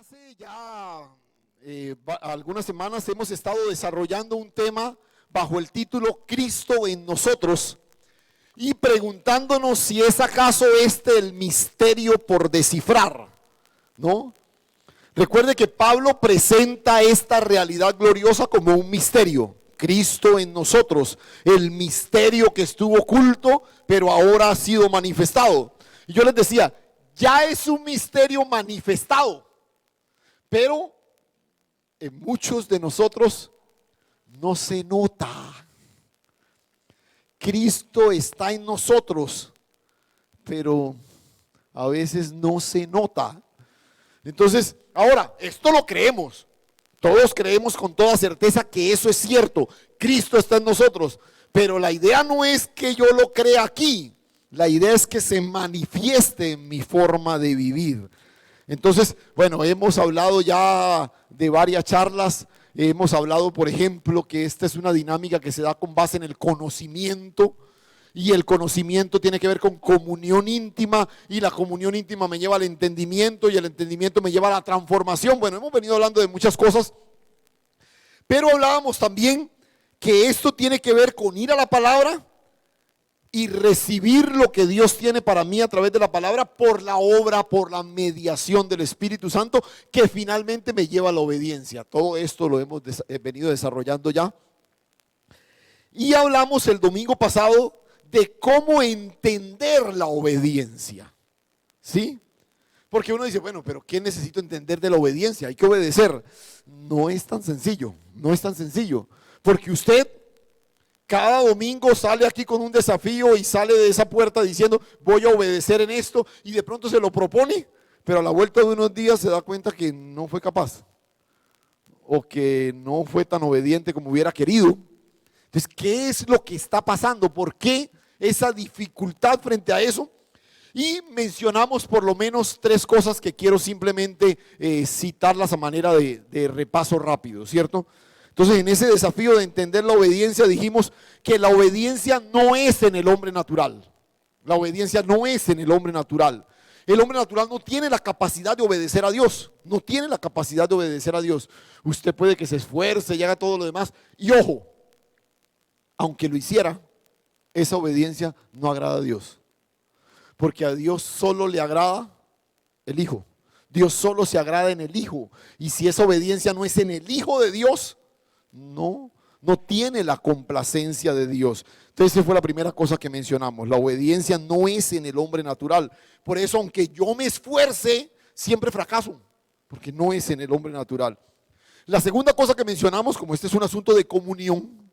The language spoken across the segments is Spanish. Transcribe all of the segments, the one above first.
Hace ya algunas semanas hemos estado desarrollando un tema bajo el título Cristo en nosotros y preguntándonos si es acaso este el misterio por descifrar, ¿no? Recuerde que Pablo presenta esta realidad gloriosa como un misterio, Cristo en nosotros, el misterio que estuvo oculto pero ahora ha sido manifestado. Y yo les decía, ya es un misterio manifestado, pero en muchos de nosotros no se nota. Cristo está en nosotros, pero a veces no se nota. Entonces, ahora, esto lo creemos. Todos creemos con toda certeza que eso es cierto. Cristo está en nosotros. Pero la idea no es que yo lo crea aquí. La idea es que se manifieste en mi forma de vivir. Entonces, bueno, hemos hablado ya de varias charlas. Hemos hablado, por ejemplo, que esta es una dinámica que se da con base en el conocimiento. Y el conocimiento tiene que ver con comunión íntima, y la comunión íntima me lleva al entendimiento, y el entendimiento me lleva a la transformación. Bueno, hemos venido hablando de muchas cosas, pero hablábamos también que esto tiene que ver con ir a la palabra y recibir lo que Dios tiene para mí a través de la palabra por la obra, por la mediación del Espíritu Santo, que finalmente me lleva a la obediencia. Todo esto lo hemos venido desarrollando ya. Y hablamos el domingo pasado de cómo entender la obediencia, ¿sí? Porque uno dice, bueno, pero ¿qué necesito entender de la obediencia? Hay que obedecer. No es tan sencillo, no es tan sencillo. Porque usted cada domingo sale aquí con un desafío y sale de esa puerta diciendo, voy a obedecer en esto, y de pronto se lo propone, pero a la vuelta de unos días se da cuenta que no fue capaz, o que no fue tan obediente como hubiera querido. Entonces, ¿qué es lo que está pasando? ¿Por qué esa dificultad frente a eso? Y mencionamos por lo menos tres cosas que quiero simplemente citarlas a manera de repaso rápido, ¿cierto? Entonces, en ese desafío de entender la obediencia, dijimos que la obediencia no es en el hombre natural. La obediencia no es en el hombre natural. El hombre natural no tiene la capacidad de obedecer a Dios. No tiene la capacidad de obedecer a Dios. Usted puede que se esfuerce y haga todo lo demás. Y ojo, aunque lo hiciera, esa obediencia no agrada a Dios. Porque a Dios solo le agrada el Hijo. Dios solo se agrada en el Hijo. Y si esa obediencia no es en el Hijo de Dios, no tiene la complacencia de Dios. Entonces esa fue la primera cosa que mencionamos. La obediencia no es en el hombre natural. Por eso, aunque yo me esfuerce, siempre fracaso. Porque no es en el hombre natural. La segunda cosa que mencionamos, como este es un asunto de comunión,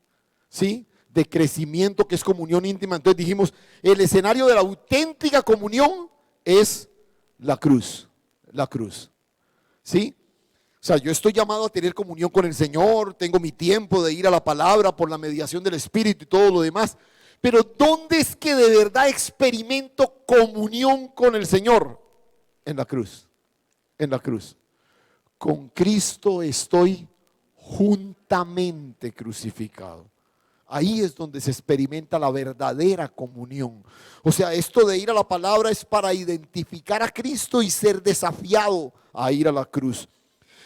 ¿sí?, de crecimiento, que es comunión íntima. Entonces dijimos, el escenario de la auténtica comunión es la cruz, ¿sí? O sea, yo estoy llamado a tener comunión con el Señor, tengo mi tiempo de ir a la palabra por la mediación del Espíritu y todo lo demás, pero ¿dónde es que de verdad experimento comunión con el Señor? En la cruz, Con Cristo estoy juntamente crucificado. Ahí es donde se experimenta la verdadera comunión. O sea, esto de ir a la palabra es para identificar a Cristo y ser desafiado a ir a la cruz.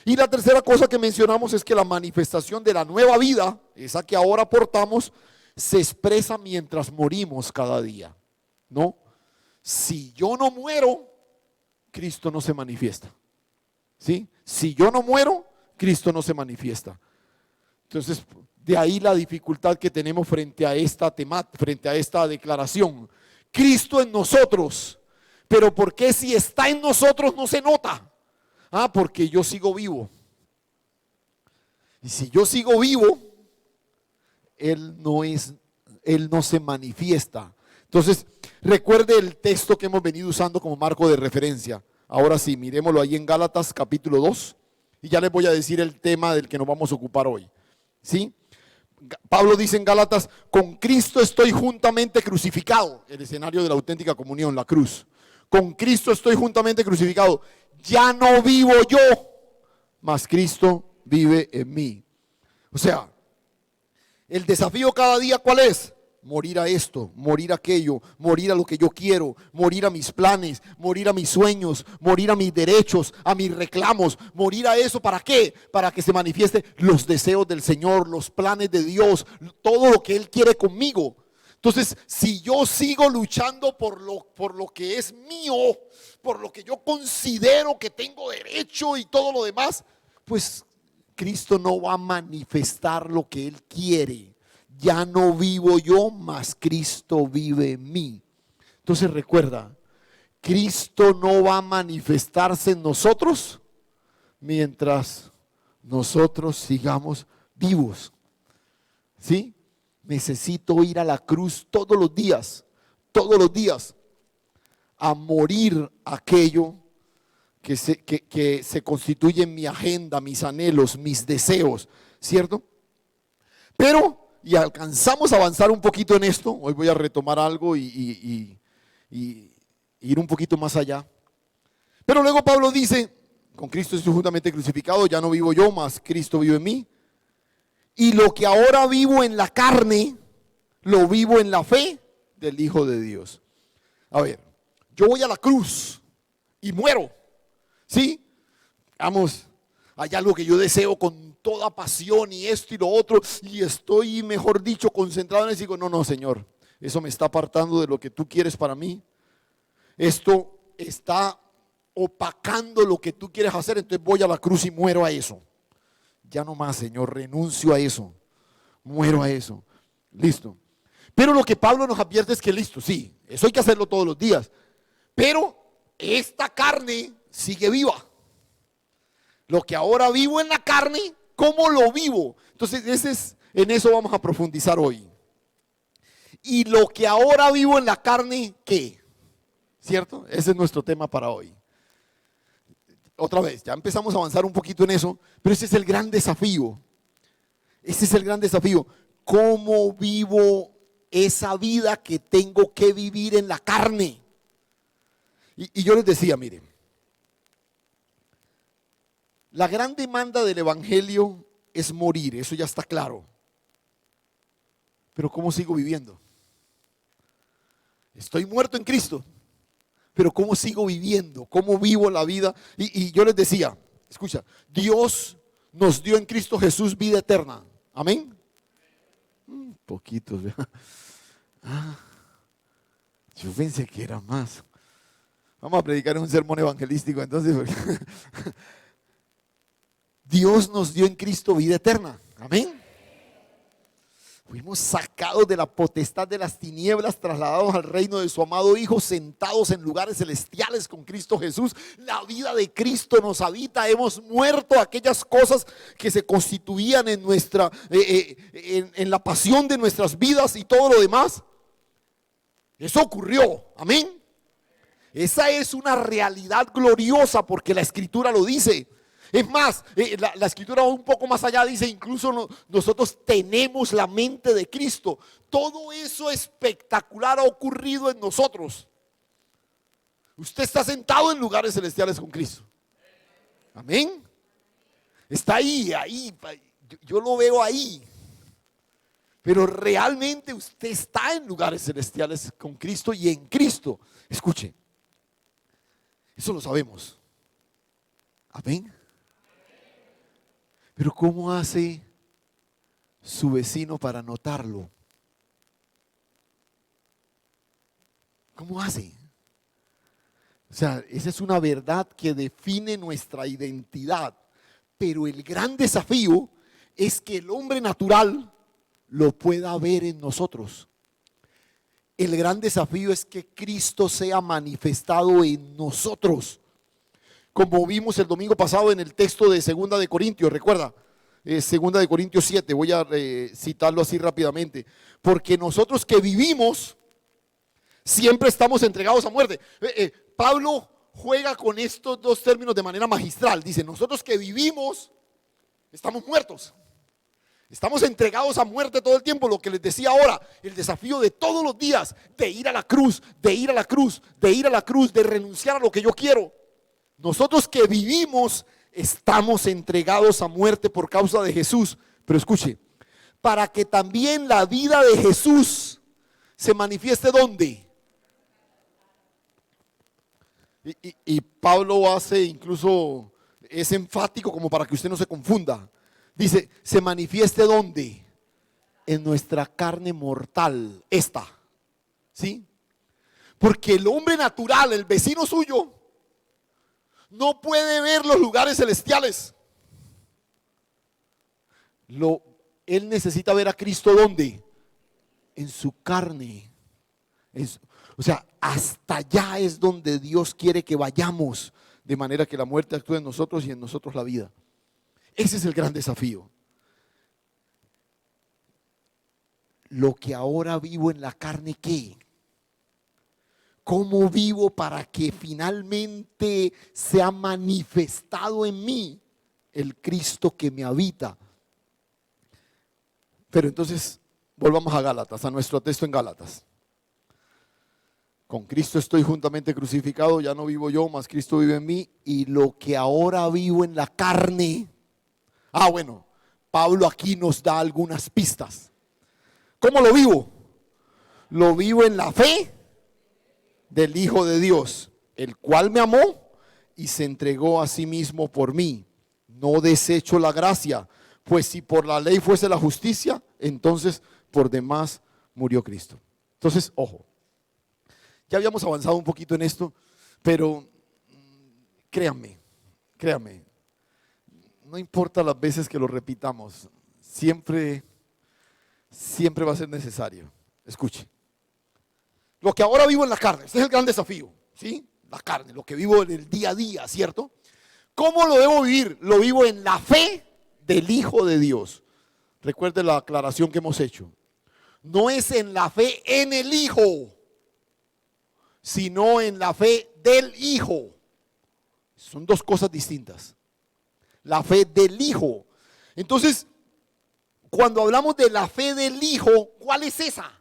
Y la tercera cosa que mencionamos es que la manifestación de la nueva vida, esa que ahora portamos, se expresa mientras morimos cada día, ¿no? Si yo no muero, Cristo no se manifiesta, ¿sí? Si yo no muero, Cristo no se manifiesta. Entonces, de ahí la dificultad que tenemos frente a esta declaración. Cristo en nosotros. Pero ¿por qué si está en nosotros no se nota? Porque yo sigo vivo. Y si yo sigo vivo, Él no se manifiesta. Entonces, recuerde el texto que hemos venido usando como marco de referencia. Ahora sí, miremoslo ahí en Gálatas capítulo 2. Y ya les voy a decir el tema del que nos vamos a ocupar hoy, ¿sí? Pablo dice en Gálatas, con Cristo estoy juntamente crucificado. El escenario de la auténtica comunión, la cruz. Con Cristo estoy juntamente crucificado. Ya no vivo yo, mas Cristo vive en mí. O sea, el desafío cada día, ¿cuál es? morir a esto, morir a aquello, morir a lo que yo quiero, morir a mis planes, morir a mis sueños, morir a mis derechos, a mis reclamos, morir a eso. ¿Para qué? Para que se manifieste los deseos del Señor, los planes de Dios, todo lo que Él quiere conmigo. Entonces, si yo sigo luchando por lo que es mío, por lo que yo considero que tengo derecho y todo lo demás, pues Cristo no va a manifestar lo que Él quiere. Ya no vivo yo, mas Cristo vive en mí. Entonces recuerda, Cristo no va a manifestarse en nosotros mientras nosotros sigamos vivos. ¿Sí? Necesito ir a la cruz todos los días, a morir aquello que se constituye en mi agenda, mis anhelos, mis deseos, ¿cierto? Pero, y alcanzamos a avanzar un poquito en esto, hoy voy a retomar algo y ir un poquito más allá. Pero luego Pablo dice, con Cristo estoy juntamente crucificado, ya no vivo yo, mas Cristo vive en mí. Y lo que ahora vivo en la carne, lo vivo en la fe del Hijo de Dios. A ver, yo voy a la cruz y muero, ¿sí? Vamos, hay algo que yo deseo con toda pasión y esto y lo otro, y estoy, mejor dicho, concentrado en eso y digo, no, Señor, eso me está apartando de lo que tú quieres para mí. Esto está opacando lo que tú quieres hacer, entonces voy a la cruz y muero a eso. Ya no más, Señor, renuncio a eso, muero a eso. Listo. Pero lo que Pablo nos advierte es que listo, sí, eso hay que hacerlo todos los días. Pero esta carne sigue viva. Lo que ahora vivo en la carne, ¿cómo lo vivo? Entonces, en eso vamos a profundizar hoy. Y lo que ahora vivo en la carne, ¿qué? ¿Cierto? Ese es nuestro tema para hoy. Otra vez, ya empezamos a avanzar un poquito en eso, pero ese es el gran desafío. Ese es el gran desafío. ¿Cómo vivo esa vida que tengo que vivir en la carne? Y yo les decía, miren, la gran demanda del evangelio es morir, eso ya está claro. Pero ¿cómo sigo viviendo? Estoy muerto en Cristo. Pero ¿cómo sigo viviendo? ¿Cómo vivo la vida? Y yo les decía, escucha, Dios nos dio en Cristo Jesús vida eterna. Amén. Poquitos. Yo pensé que era más. Vamos a predicar un sermón evangelístico entonces. Dios nos dio en Cristo vida eterna. Amén. Fuimos sacados de la potestad de las tinieblas, trasladados al reino de su amado Hijo, sentados en lugares celestiales con Cristo Jesús. La vida de Cristo nos habita. Hemos muerto a aquellas cosas que se constituían en en la pasión de nuestras vidas y todo lo demás. Eso ocurrió. Amén. Esa es una realidad gloriosa porque la Escritura lo dice. Es más, la Escritura un poco más allá dice, incluso nosotros tenemos la mente de Cristo. Todo eso espectacular ha ocurrido en nosotros. Usted está sentado en lugares celestiales con Cristo. Amén. Está ahí. Yo lo veo ahí. Pero realmente usted está en lugares celestiales con Cristo y en Cristo. Escuche, eso lo sabemos. Amén. Pero ¿cómo hace su vecino para notarlo? ¿Cómo hace? O sea, esa es una verdad que define nuestra identidad. Pero el gran desafío es que el hombre natural lo pueda ver en nosotros. El gran desafío es que Cristo sea manifestado en nosotros. Como vimos el domingo pasado en el texto de 2 de Corintios, recuerda, 2 de Corintios 7, voy a citarlo así rápidamente. Porque nosotros que vivimos, siempre estamos entregados a muerte. Pablo juega con estos dos términos de manera magistral. Dice, nosotros que vivimos, estamos muertos. Estamos entregados a muerte todo el tiempo. Lo que les decía ahora, el desafío de todos los días, de ir a la cruz, de renunciar a lo que yo quiero. Nosotros que vivimos estamos entregados a muerte por causa de Jesús. Pero escuche, para que también la vida de Jesús ¿se manifieste dónde? Y Pablo hace incluso, es enfático como para que usted no se confunda. Dice, ¿se manifieste dónde? En nuestra carne mortal, esta. ¿Sí? Porque el hombre natural, el vecino suyo, no puede ver los lugares celestiales. Él necesita ver a Cristo ¿dónde? En su carne. O sea, hasta allá es donde Dios quiere que vayamos, de manera que la muerte actúe en nosotros y en nosotros la vida. Ese es el gran desafío. Lo que ahora vivo en la carne, ¿qué? ¿Cómo vivo para que finalmente sea manifestado en mí el Cristo que me habita? Pero entonces, volvamos a Gálatas, a nuestro texto en Gálatas. Con Cristo estoy juntamente crucificado, ya no vivo yo, mas Cristo vive en mí. Y lo que ahora vivo en la carne. Bueno, Pablo aquí nos da algunas pistas. ¿Cómo lo vivo? Lo vivo en la fe del Hijo de Dios, el cual me amó y se entregó a sí mismo por mí. No desecho la gracia, pues si por la ley fuese la justicia, entonces por demás murió Cristo. Entonces, ojo, ya habíamos avanzado un poquito en esto, pero créanme, no importa las veces que lo repitamos, siempre va a ser necesario. Escuche. Lo que ahora vivo en la carne, este es el gran desafío, ¿sí? La carne, lo que vivo en el día a día, ¿cierto? ¿Cómo lo debo vivir? Lo vivo en la fe del Hijo de Dios. Recuerde la aclaración que hemos hecho. No es en la fe en el Hijo, sino en la fe del Hijo. Son dos cosas distintas. La fe del Hijo. Entonces, cuando hablamos de la fe del Hijo, ¿cuál es esa?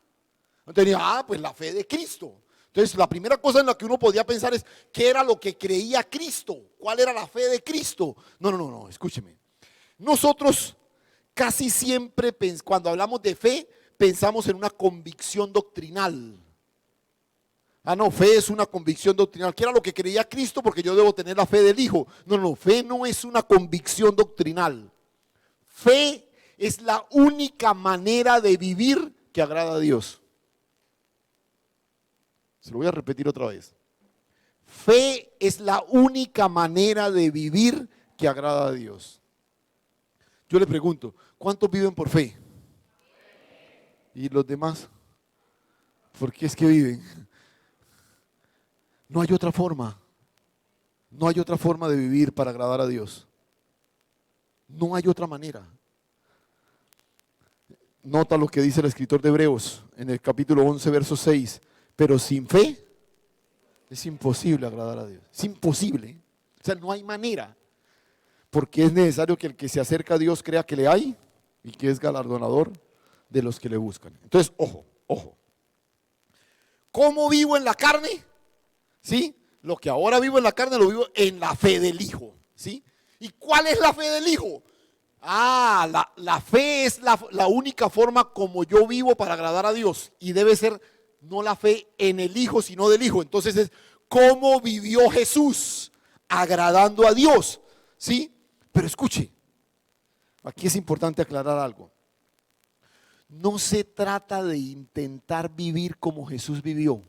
Entonces, pues la fe de Cristo. Entonces, la primera cosa en la que uno podía pensar es, ¿qué era lo que creía Cristo? ¿Cuál era la fe de Cristo? No, escúcheme. Nosotros casi siempre, cuando hablamos de fe, pensamos en una convicción doctrinal. Fe es una convicción doctrinal. ¿Qué era lo que creía Cristo? Porque yo debo tener la fe del Hijo. No, fe no es una convicción doctrinal. Fe es la única manera de vivir que agrada a Dios. Se lo voy a repetir otra vez. Fe es la única manera de vivir que agrada a Dios. Yo le pregunto, ¿cuántos viven por fe? ¿Y los demás? ¿Por qué es que viven? No hay otra forma. No hay otra forma de vivir para agradar a Dios. No hay otra manera. Nota lo que dice el escritor de Hebreos en el capítulo 11, verso 6. Pero sin fe es imposible agradar a Dios. Es imposible. O sea, no hay manera. Porque es necesario que el que se acerca a Dios crea que le hay y que es galardonador de los que le buscan. Entonces, ojo. ¿Cómo vivo en la carne? ¿Sí? Lo que ahora vivo en la carne lo vivo en la fe del Hijo. ¿Sí? ¿Y cuál es la fe del Hijo? La fe es la única forma como yo vivo para agradar a Dios. Y debe ser no la fe en el Hijo, sino del Hijo. Entonces es cómo vivió Jesús agradando a Dios. ¿Sí? Pero escuche, aquí es importante aclarar algo. No se trata de intentar vivir como Jesús vivió.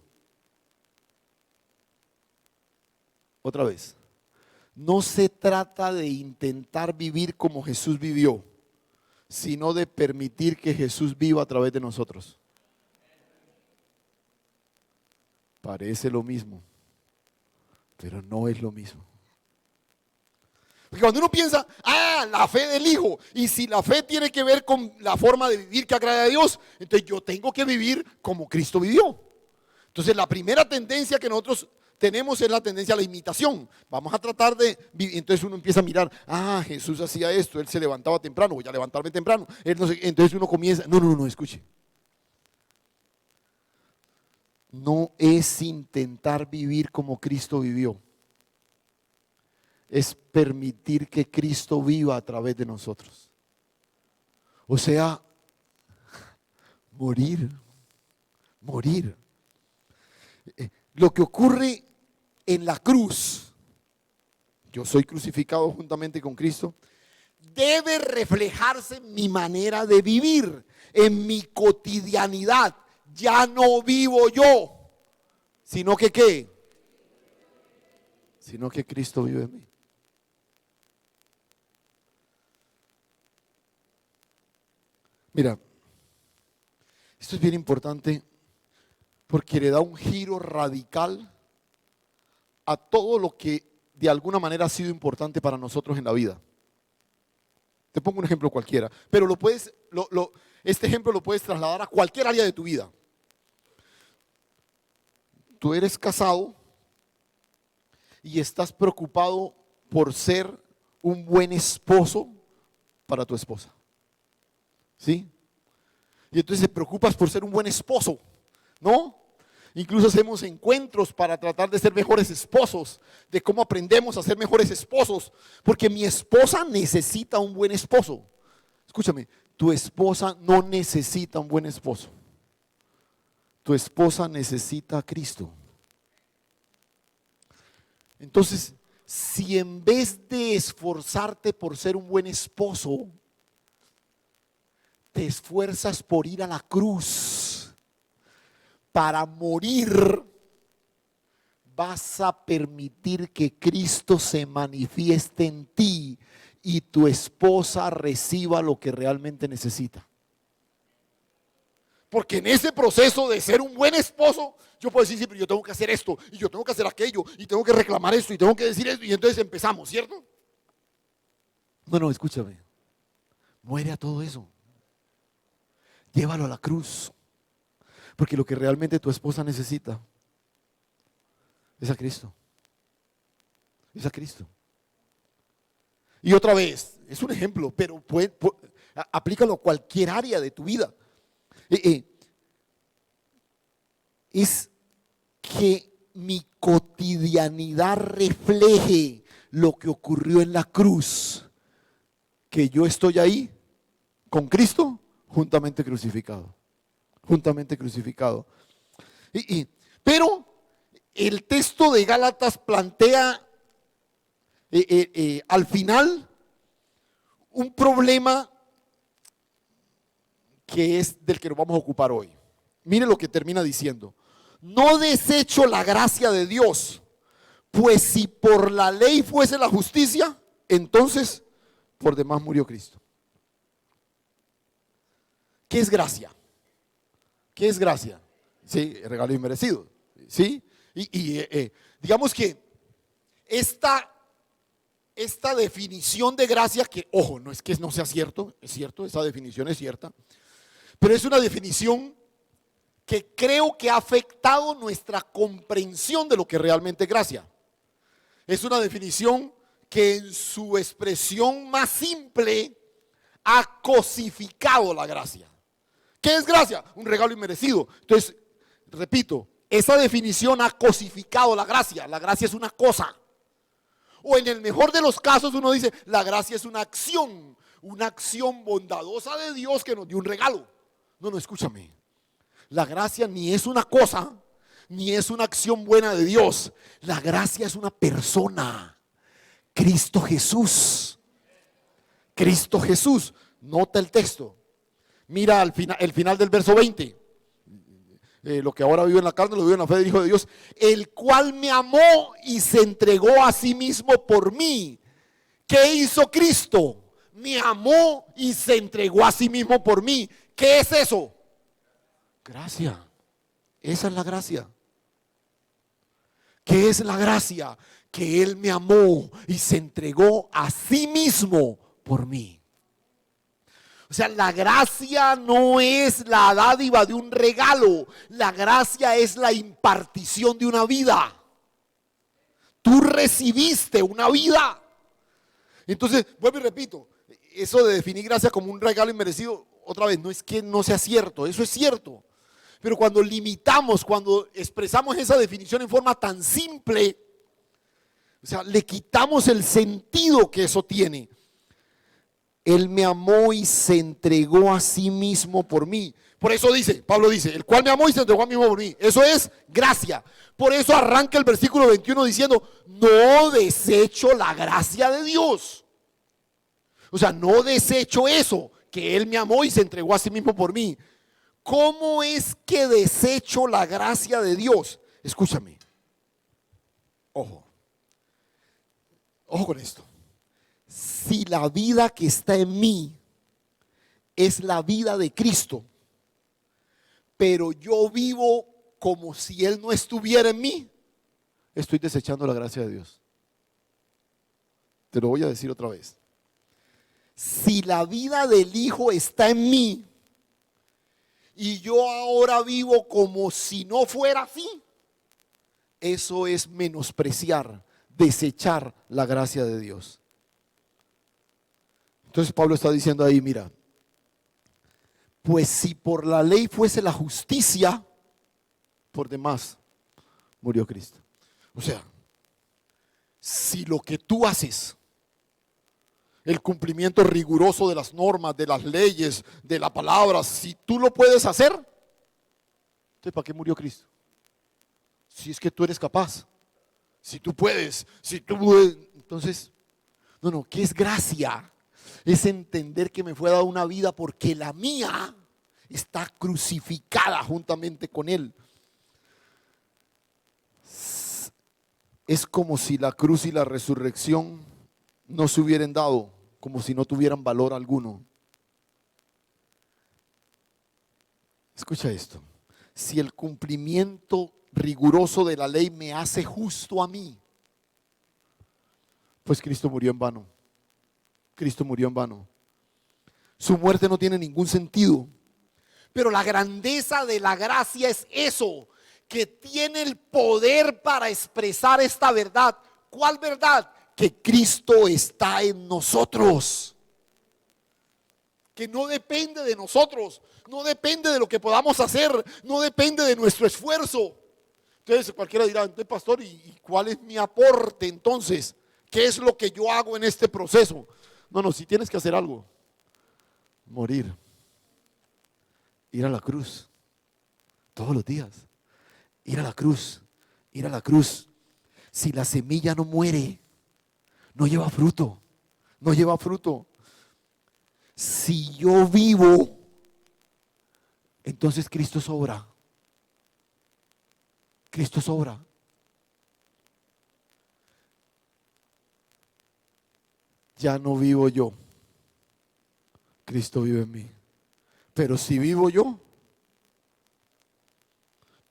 Otra vez. No se trata de intentar vivir como Jesús vivió, sino de permitir que Jesús viva a través de nosotros. Parece lo mismo, pero no es lo mismo. Porque cuando uno piensa, la fe del Hijo, y si la fe tiene que ver con la forma de vivir que agrada a Dios, entonces yo tengo que vivir como Cristo vivió. Entonces la primera tendencia que nosotros tenemos es la tendencia a la imitación. Vamos a tratar de vivir. Entonces uno empieza a mirar, Jesús hacía esto, él se levantaba temprano, voy a levantarme temprano. Entonces uno comienza, no, escuche. No es intentar vivir como Cristo vivió. Es permitir que Cristo viva a través de nosotros. O sea, morir Morir. Lo que ocurre en la cruz, yo soy crucificado juntamente con Cristo, debe reflejarse en mi manera de vivir, en mi cotidianidad. Ya no vivo yo, sino que ¿qué? Sino que Cristo vive en mí. Mira, esto es bien importante porque le da un giro radical a todo lo que de alguna manera ha sido importante para nosotros en la vida. Te pongo un ejemplo cualquiera, pero este ejemplo lo puedes trasladar a cualquier área de tu vida. Tú eres casado y estás preocupado por ser un buen esposo para tu esposa. ¿Sí? Y entonces te preocupas por ser un buen esposo, ¿no? Incluso hacemos encuentros para tratar de ser mejores esposos, de cómo aprendemos a ser mejores esposos, porque mi esposa necesita un buen esposo. Escúchame, tu esposa no necesita un buen esposo. Tu esposa necesita a Cristo. Entonces, si en vez de esforzarte por ser un buen esposo, te esfuerzas por ir a la cruz para morir, vas a permitir que Cristo se manifieste en ti y tu esposa reciba lo que realmente necesita. Porque en ese proceso de ser un buen esposo, yo puedo decir, sí, pero yo tengo que hacer esto, y yo tengo que hacer aquello, y tengo que reclamar esto, y tengo que decir esto, y entonces empezamos, ¿cierto? No, escúchame. Muere a todo eso. Llévalo a la cruz. Porque lo que realmente tu esposa necesita es a Cristo. Es a Cristo. Y otra vez, es un ejemplo, pero aplícalo a cualquier área de tu vida. Es que mi cotidianidad refleje lo que ocurrió en la cruz, que yo estoy ahí con Cristo juntamente crucificado, juntamente crucificado. Pero el texto de Gálatas plantea al final un problema que es del que nos vamos a ocupar hoy. Mire lo que termina diciendo: no desecho la gracia de Dios, pues si por la ley fuese la justicia, entonces por demás murió Cristo. ¿Qué es gracia? ¿Qué es gracia? Sí, regalo inmerecido. ¿Sí? Digamos que esta definición de gracia, que ojo, no es que no sea cierto, es cierto, esa definición es cierta, pero es una definición que creo que ha afectado nuestra comprensión de lo que realmente es gracia. Es una definición que en su expresión más simple ha cosificado la gracia. ¿Qué es gracia? Un regalo inmerecido. Entonces, repito, esa definición ha cosificado la gracia. La gracia es una cosa. O en el mejor de los casos uno dice, la gracia es una acción bondadosa de Dios que nos dio un regalo. No, escúchame. La gracia ni es una cosa, ni es una acción buena de Dios. La gracia es una persona. Cristo Jesús. Cristo Jesús. Nota el texto. Mira el final del verso 20. Lo que ahora vivo en la carne, lo vivo en la fe del Hijo de Dios, el cual me amó y se entregó a sí mismo por mí. ¿Qué hizo Cristo? Me amó y se entregó a sí mismo por mí. ¿Qué es eso? Gracia. Esa es la gracia. ¿Qué es la gracia? Que Él me amó y se entregó a sí mismo por mí. O sea, la gracia no es la dádiva de un regalo. La gracia es la impartición de una vida. Tú recibiste una vida. Entonces, vuelvo y repito, eso de definir gracia como un regalo inmerecido, otra vez, no es que no sea cierto, eso es cierto. Pero cuando limitamos, cuando expresamos esa definición en forma tan simple, o sea, le quitamos el sentido que eso tiene. Él me amó y se entregó a sí mismo por mí. Por eso dice, Pablo dice, el cual me amó y se entregó a mí mismo por mí. Eso es gracia. Por eso arranca el versículo 21 diciendo, no desecho la gracia de Dios. O sea, no desecho eso, que Él me amó y se entregó a sí mismo por mí. ¿Cómo es que desecho la gracia de Dios? Escúchame. Ojo. Ojo con esto. Si la vida que está en mí es la vida de Cristo, pero yo vivo como si Él no estuviera en mí, estoy desechando la gracia de Dios. Te lo voy a decir otra vez. Si la vida del Hijo está en mí y yo ahora vivo como si no fuera así, eso es menospreciar, desechar la gracia de Dios. Entonces Pablo está diciendo ahí, mira, pues si por la ley fuese la justicia, por demás murió Cristo. O sea, si lo que tú haces, el cumplimiento riguroso de las normas, de las leyes, de la palabra, si tú lo puedes hacer, entonces ¿para qué murió Cristo? Si es que tú eres capaz, si tú puedes, entonces, no, ¿qué es gracia? Es entender que me fue dada una vida porque la mía está crucificada juntamente con Él. Es como si la cruz y la resurrección no se hubieran dado, como si no tuvieran valor alguno. Escucha esto. Si el cumplimiento riguroso de la ley me hace justo a mí, pues Cristo murió en vano. Cristo murió en vano. Su muerte no tiene ningún sentido. Pero la grandeza de la gracia es eso, que tiene el poder para expresar esta verdad. ¿Cuál verdad? Que Cristo está en nosotros. Que no depende de nosotros, no depende de lo que podamos hacer, no depende de nuestro esfuerzo. Entonces cualquiera dirá, entonces pastor, ¿y cuál es mi aporte entonces? ¿Qué es lo que yo hago en este proceso? No, si tienes que hacer algo, morir, ir a la cruz, todos los días, ir a la cruz, ir a la cruz. Si la semilla no muere, no lleva fruto, no lleva fruto. Si yo vivo, entonces Cristo sobra. Cristo sobra. Ya no vivo yo, Cristo vive en mí. Pero si vivo yo,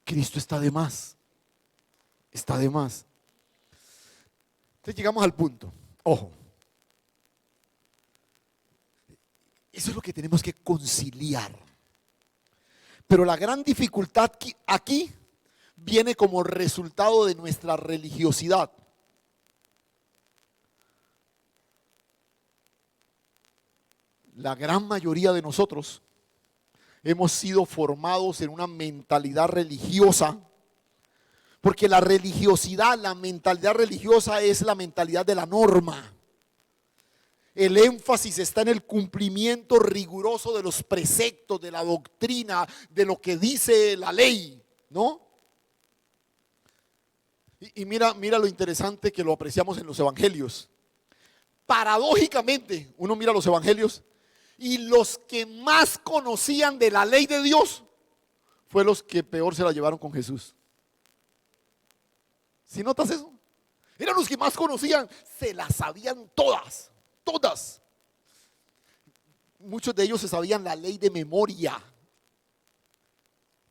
Cristo está de más. Está de más. Entonces llegamos al punto. Ojo. Eso es lo que tenemos que conciliar. Pero la gran dificultad aquí viene como resultado de nuestra religiosidad. La gran mayoría de nosotros hemos sido formados en una mentalidad religiosa, porque la religiosidad, la mentalidad religiosa es la mentalidad de la norma. El énfasis está en el cumplimiento riguroso de los preceptos, de la doctrina, de lo que dice la ley, ¿no? Y mira lo interesante que lo apreciamos en los evangelios. Paradójicamente, uno mira los evangelios y los que más conocían de la ley de Dios fue los que peor se la llevaron con Jesús. ¿Sí notas eso? Eran los que más conocían, se las sabían todas. Todas. Muchos de ellos se sabían la ley de memoria.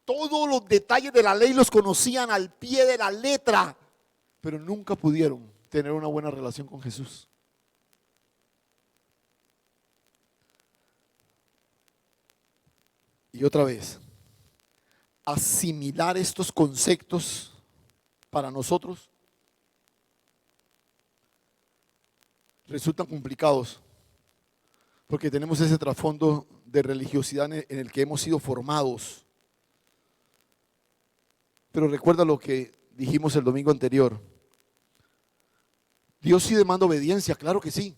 Todos los detalles de la ley los conocían al pie de la letra, pero nunca pudieron tener una buena relación con Jesús. Y otra vez, asimilar estos conceptos para nosotros resultan complicados, porque tenemos ese trasfondo de religiosidad en el que hemos sido formados. Pero recuerda lo que dijimos el domingo anterior. Dios sí demanda obediencia, claro que sí.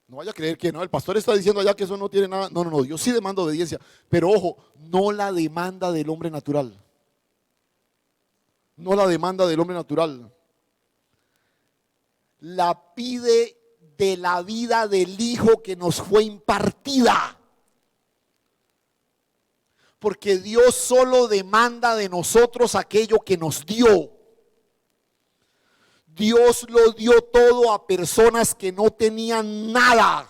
No vaya a creer que no, el pastor está diciendo allá que eso no tiene nada. No, no, no, Dios sí demanda obediencia. Pero ojo, no la demanda del hombre natural. No la demanda del hombre natural. La pide de la vida del Hijo que nos fue impartida. Porque Dios solo demanda de nosotros aquello que nos dio. Dios lo dio todo a personas que no tenían nada.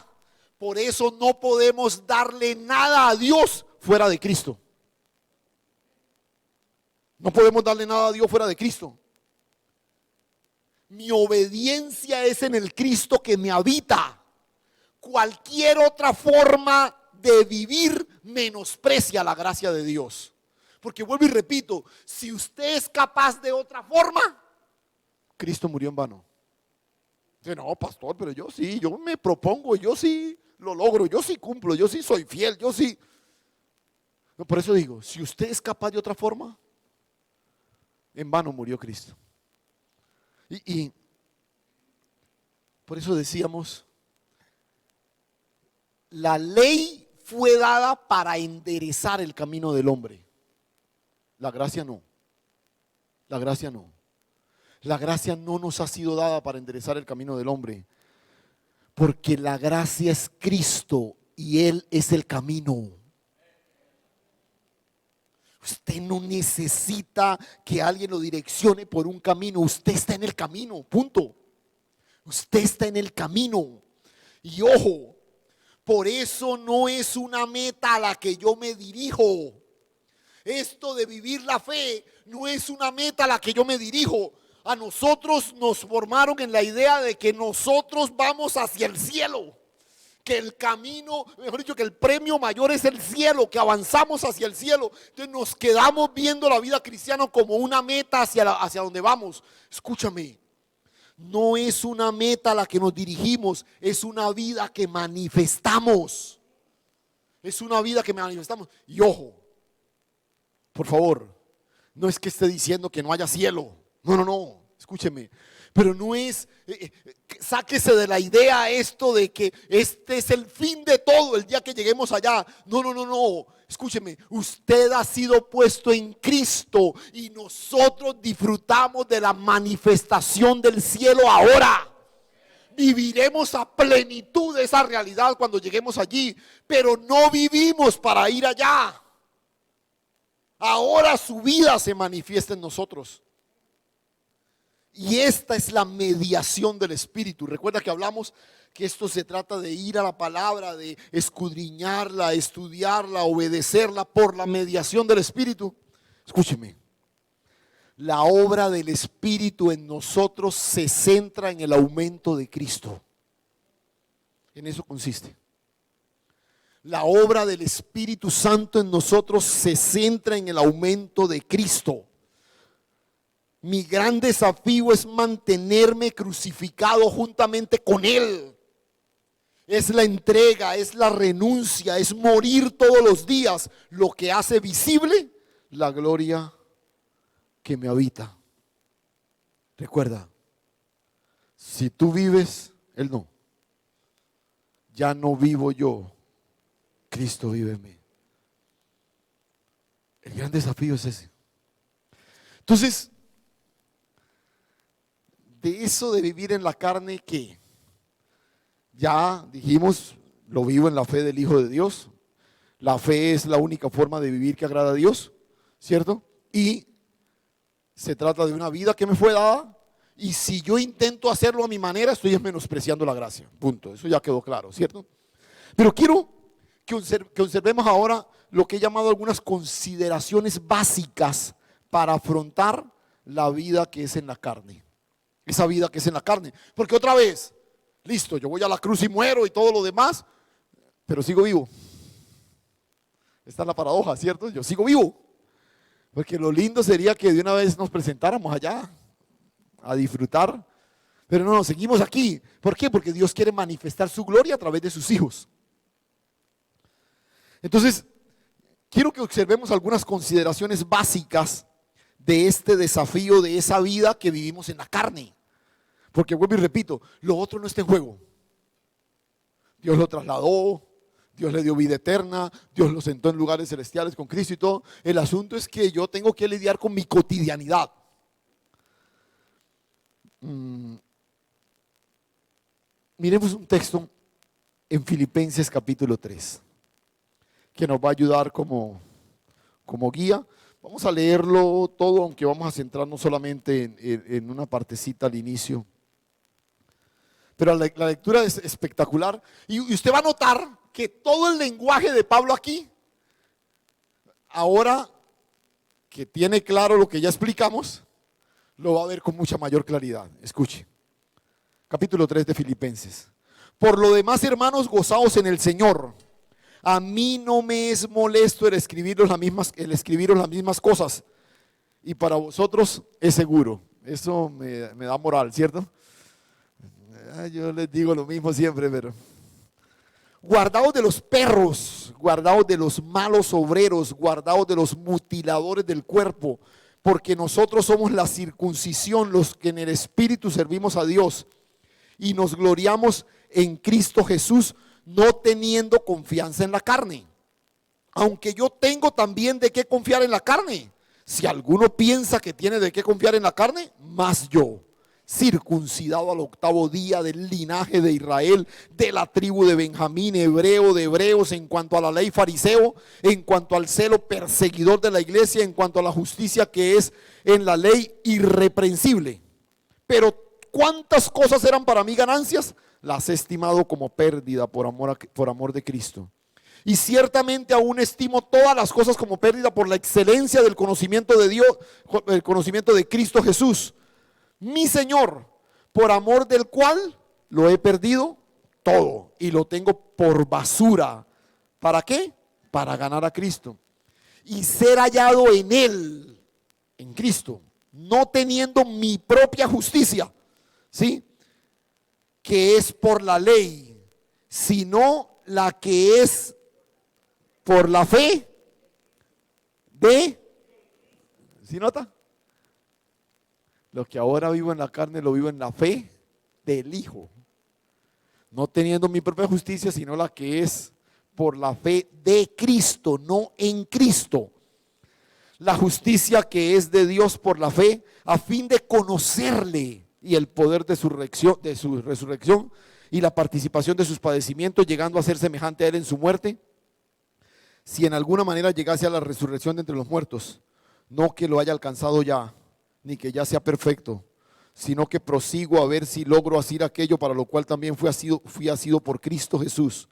Por eso no podemos darle nada a Dios fuera de Cristo. No podemos darle nada a Dios fuera de Cristo. Mi obediencia es en el Cristo que me habita. Cualquier otra forma de vivir menosprecia la gracia de Dios. Porque vuelvo y repito, si usted es capaz de otra forma, Cristo murió en vano. Dice, no, pastor, pero yo sí, yo me propongo, yo sí lo logro, yo sí cumplo, yo sí soy fiel, yo sí. No, por eso digo, si usted es capaz de otra forma, en vano murió Cristo. Y por eso decíamos, la ley fue dada para enderezar el camino del hombre. La gracia no. La gracia no. La gracia no nos ha sido dada para enderezar el camino del hombre. Porque la gracia es Cristo y Él es el camino. Usted no necesita que alguien lo direccione por un camino. Usted está en el camino, punto. Usted está en el camino. Y ojo, por eso no es una meta a la que yo me dirijo. Esto de vivir la fe no es una meta a la que yo me dirijo. A nosotros nos formaron en la idea de que nosotros vamos hacia el cielo. Que el camino, mejor dicho, que el premio mayor es el cielo, que avanzamos hacia el cielo. Entonces nos quedamos viendo la vida cristiana como una meta hacia donde vamos. Escúchame, no es una meta a la que nos dirigimos, es una vida que manifestamos. Es una vida que manifestamos. Y ojo, por favor, no es que esté diciendo que no haya cielo. No, no, no, escúcheme. Pero no es, sáquese de la idea esto de que este es el fin de todo el día que lleguemos allá. No, no, no, no. Escúcheme, usted ha sido puesto en Cristo y nosotros disfrutamos de la manifestación del cielo ahora. Viviremos a plenitud de esa realidad cuando lleguemos allí, pero no vivimos para ir allá. Ahora su vida se manifiesta en nosotros. Y esta es la mediación del Espíritu. Recuerda que hablamos que esto se trata de ir a la palabra, de escudriñarla, estudiarla, obedecerla por la mediación del Espíritu. Escúcheme, la obra del Espíritu en nosotros se centra en el aumento de Cristo. En eso consiste. La obra del Espíritu Santo en nosotros se centra en el aumento de Cristo. Mi gran desafío es mantenerme crucificado juntamente con Él. Es la entrega, es la renuncia, es morir todos los días, lo que hace visible la gloria que me habita. Recuerda, si tú vives, Él no. Ya no vivo yo, Cristo vive en mí. El gran desafío es ese. Entonces, de eso de vivir en la carne, que ya dijimos, lo vivo en la fe del Hijo de Dios. La fe es la única forma de vivir que agrada a Dios, ¿cierto? Y se trata de una vida que me fue dada, y si yo intento hacerlo a mi manera, estoy menospreciando la gracia, punto. Eso ya quedó claro, ¿cierto? Pero quiero que observemos ahora lo que he llamado algunas consideraciones básicas para afrontar la vida que es en la carne. Esa vida que es en la carne. Porque otra vez, listo, yo voy a la cruz y muero y todo lo demás, pero sigo vivo. Esta es la paradoja, ¿cierto? Yo sigo vivo. Porque lo lindo sería que de una vez nos presentáramos allá a disfrutar. Pero no, seguimos aquí. ¿Por qué? Porque Dios quiere manifestar su gloria a través de sus hijos. Entonces, quiero que observemos algunas consideraciones básicas de este desafío, de esa vida que vivimos en la carne. Porque vuelvo y repito, lo otro no está en juego. Dios lo trasladó, Dios le dio vida eterna, Dios lo sentó en lugares celestiales con Cristo y todo. El asunto es que yo tengo que lidiar con mi cotidianidad. Miremos un texto en Filipenses capítulo 3, que nos va a ayudar como guía. Vamos a leerlo todo, aunque vamos a centrarnos solamente en una partecita al inicio. Pero la lectura es espectacular. Y usted va a notar que todo el lenguaje de Pablo aquí, ahora que tiene claro lo que ya explicamos, lo va a ver con mucha mayor claridad. Escuche. Capítulo 3 de Filipenses. Por lo demás, hermanos, gozaos en el Señor. A mí no me es molesto el escribiros las mismas cosas, y para vosotros es seguro. Eso me da moral, ¿cierto? Yo les digo lo mismo siempre, pero guardaos de los perros, guardaos de los malos obreros, guardaos de los mutiladores del cuerpo, porque nosotros somos la circuncisión, los que en el Espíritu servimos a Dios y nos gloriamos en Cristo Jesús, no teniendo confianza en la carne. Aunque yo tengo también de qué confiar en la carne. Si alguno piensa que tiene de qué confiar en la carne, más yo, circuncidado al 8º día, del linaje de Israel, de la tribu de Benjamín, hebreo de hebreos, en cuanto a la ley fariseo, en cuanto al celo perseguidor de la iglesia, en cuanto a la justicia que es en la ley irreprensible. Pero ¿cuántas cosas eran para mí ganancias? Las he estimado como pérdida por amor de Cristo. Y ciertamente aún estimo todas las cosas como pérdida por la excelencia del conocimiento de Dios, el conocimiento de Cristo Jesús, mi Señor, por amor del cual lo he perdido todo y lo tengo por basura. ¿Para qué? Para ganar a Cristo y ser hallado en Él, en Cristo, no teniendo mi propia justicia, ¿sí?, que es por la ley, sino la que es por la fe de, ¿sí nota? Lo que ahora vivo en la carne lo vivo en la fe del Hijo, no teniendo mi propia justicia, sino la que es por la fe de Cristo, no en Cristo. La justicia que es de Dios por la fe, a fin de conocerle y el poder de su resurrección y la participación de sus padecimientos, llegando a ser semejante a Él en su muerte, si en alguna manera llegase a la resurrección de entre los muertos. No que lo haya alcanzado ya, ni que ya sea perfecto, sino que prosigo a ver si logro hacer aquello para lo cual también fui asido por Cristo Jesús.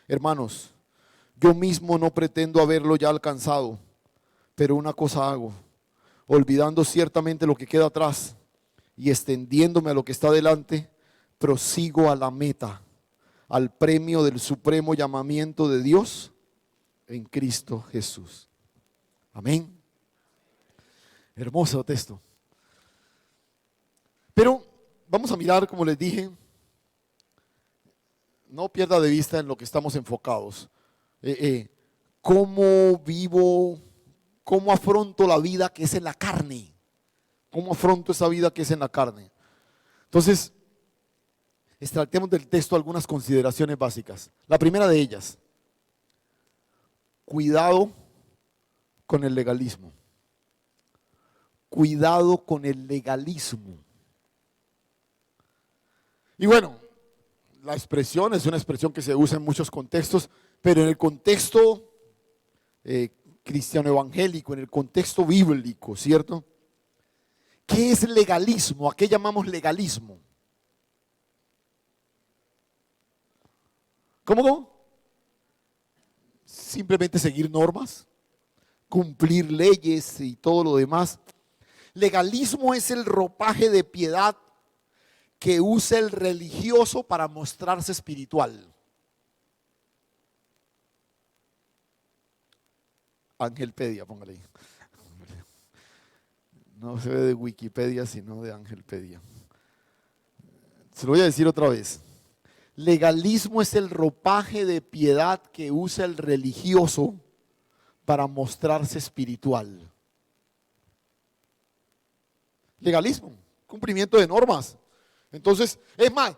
Hermanos, yo mismo no pretendo haberlo ya alcanzado, pero una cosa hago, olvidando ciertamente lo que queda atrás y extendiéndome a lo que está delante, prosigo a la meta, al premio del supremo llamamiento de Dios en Cristo Jesús. Amén. Hermoso texto. Pero vamos a mirar, como les dije, no pierda de vista en lo que estamos enfocados. ¿Cómo vivo? ¿Cómo afronto la vida que es en la carne? ¿Cómo afronto esa vida que es en la carne? Entonces, extraemos del texto algunas consideraciones básicas. La primera de ellas, cuidado con el legalismo. Cuidado con el legalismo. Y bueno, la expresión es una expresión que se usa en muchos contextos, pero en el contexto cristiano evangélico, en el contexto bíblico, ¿cierto? ¿Qué es legalismo? ¿A qué llamamos legalismo? ¿Cómo? Simplemente seguir normas, cumplir leyes y todo lo demás. Legalismo es el ropaje de piedad que usa el religioso para mostrarse espiritual. Angelpedia, póngale ahí. No se ve de Wikipedia, sino de Angelpedia. Se lo voy a decir otra vez. Legalismo es el ropaje de piedad que usa el religioso para mostrarse espiritual. Legalismo, cumplimiento de normas. Entonces, es más,